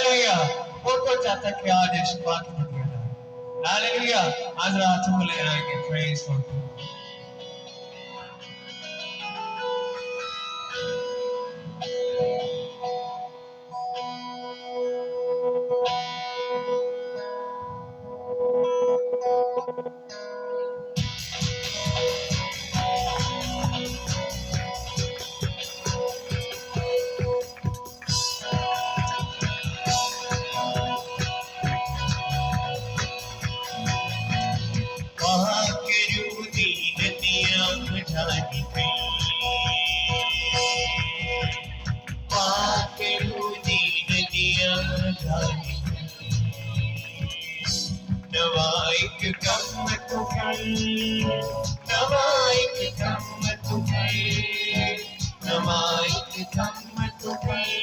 Hallelujah. Pokota takyade shpaki takyada. Hallelujah. Azra tumule and I can praise for you. Navaik kam tu kai, Navaik kam tu kai, Navaik kam tu kai,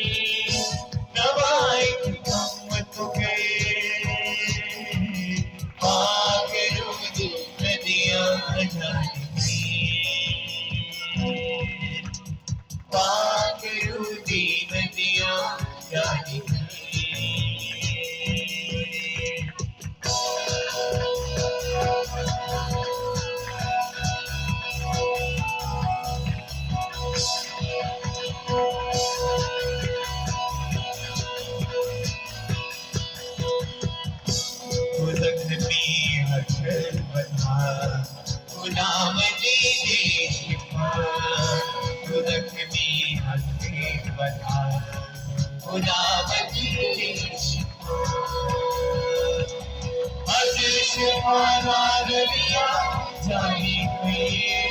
Navaik kam tu kai. Paakeru di nadiyan jani, Paakeru di nadiyan jani. Naam di shifa, Lakshmi Hasti Vada. Naam di shifa, Aj shifa Raviya Jani Kriye,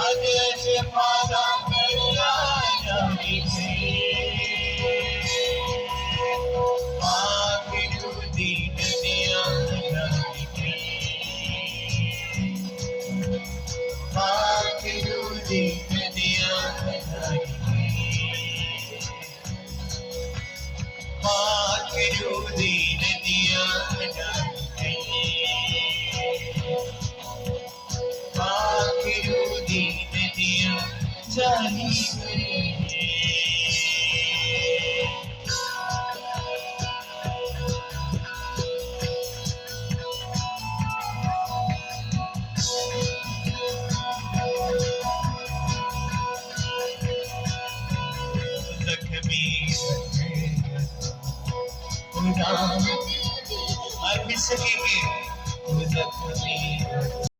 Aj shifa Raviya Jani Kriye. Paakeru di nadiyan jani kriye, Paakeru di nadiyan jani kriye, Paakeru di nadiyan jani kriye, Paakeru di nadiyan jani kriye. Lakshmi, I miss again.